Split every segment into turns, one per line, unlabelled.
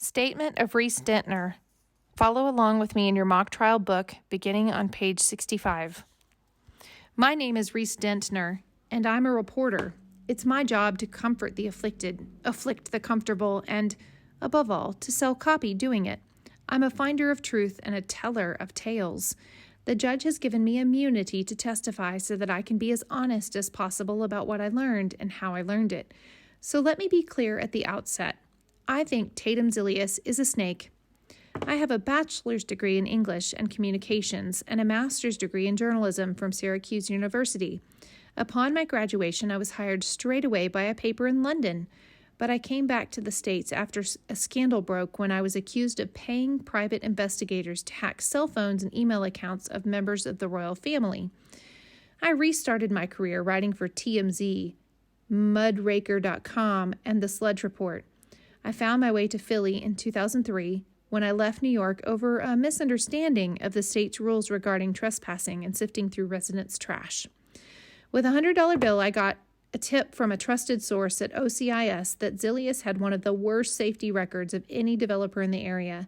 Statement of Reese Dentner. Follow along with me in your mock trial book, beginning on page 65. My name is Reese Dentner, and I'm a reporter. It's my job to comfort the afflicted, afflict the comfortable, and, above all, to sell copy doing it. I'm a finder of truth and a teller of tales. The judge has given me immunity to testify so that I can be as honest as possible about what I learned and how I learned it. So let me be clear at the outset. I think Tatum Zilius is a snake. I have a bachelor's degree in English and communications and a master's degree in journalism from Syracuse University. Upon my graduation, I was hired straight away by a paper in London, but I came back to the States after a scandal broke when I was accused of paying private investigators to hack cell phones and email accounts of members of the royal family. I restarted my career writing for TMZ, Mudraker.com, and The Sludge Report. I found my way to Philly in 2003 when I left New York over a misunderstanding of the state's rules regarding trespassing and sifting through residents' trash. With a $100 bill, I got a tip from a trusted source at OCIS that Zilius had one of the worst safety records of any developer in the area.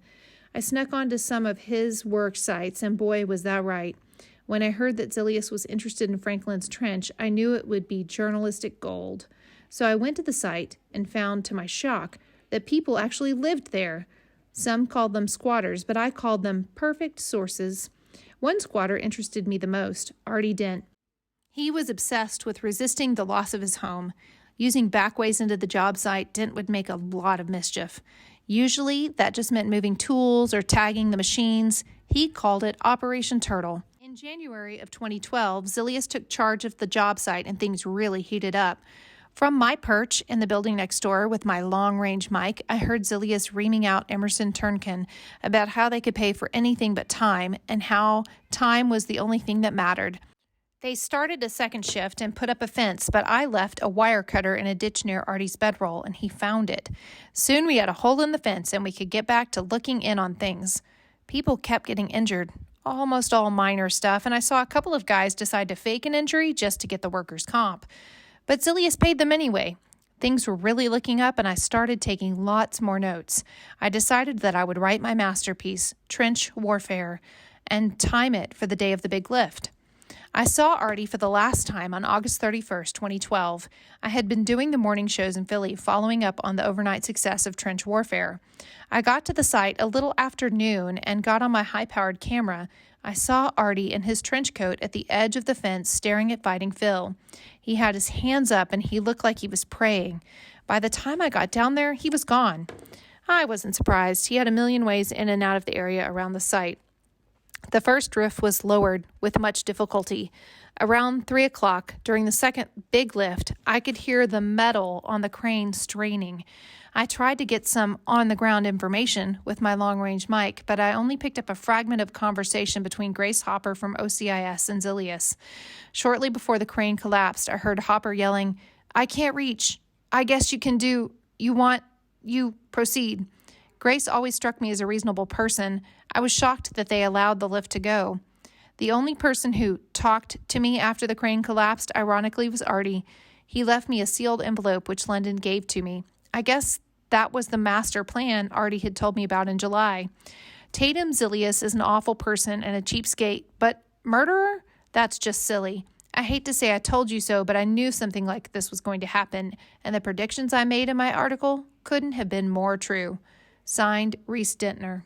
I snuck onto some of his work sites, and boy, was that right. When I heard that Zilius was interested in Franklin's Trench, I knew it would be journalistic gold. So I went to the site and found, to my shock, that people actually lived there. Some called them squatters, but I called them perfect sources. One squatter interested me the most, Artie Dent. He was obsessed with resisting the loss of his home. Using backways into the job site, Dent would make a lot of mischief. Usually, that just meant moving tools or tagging the machines. He called it Operation Turtle. In January of 2012, Zilius took charge of the job site and things really heated up. From my perch in the building next door with my long-range mic, I heard Zilius reaming out Emerson Turnkin about how they could pay for anything but time and how time was the only thing that mattered. They started a second shift and put up a fence, but I left a wire cutter in a ditch near Artie's bedroll, and he found it. Soon we had a hole in the fence, and we could get back to looking in on things. People kept getting injured, almost all minor stuff, and I saw a couple of guys decide to fake an injury just to get the workers' comp. But Zilius paid them anyway. Things were really looking up, and I started taking lots more notes. I decided that I would write my masterpiece, Trench Warfare, and time it for the day of the big lift. I saw Artie for the last time on August 31st, 2012. I had been doing the morning shows in Philly, following up on the overnight success of Trench Warfare. I got to the site a little after noon and got on my high-powered camera. I saw Artie in his trench coat at the edge of the fence staring at Fighting Phil. He had his hands up and he looked like he was praying. By the time I got down there, he was gone. I wasn't surprised. He had a million ways in and out of the area around the site. The first roof was lowered with much difficulty. Around 3 o'clock, during the second big lift, I could hear the metal on the crane straining. I tried to get some on-the-ground information with my long-range mic, but I only picked up a fragment of conversation between Grace Hopper from OCIS and Zilius. Shortly before the crane collapsed, I heard Hopper yelling, "I can't reach. I guess you can do. You proceed." Grace always struck me as a reasonable person. I was shocked that they allowed the lift to go. The only person who talked to me after the crane collapsed, ironically, was Artie. He left me a sealed envelope which London gave to me. I guess that was the master plan Artie had told me about in July. Tatum Zilius is an awful person and a cheapskate, but murderer? That's just silly. I hate to say I told you so, but I knew something like this was going to happen, and the predictions I made in my article couldn't have been more true. Signed, Reese Dentner.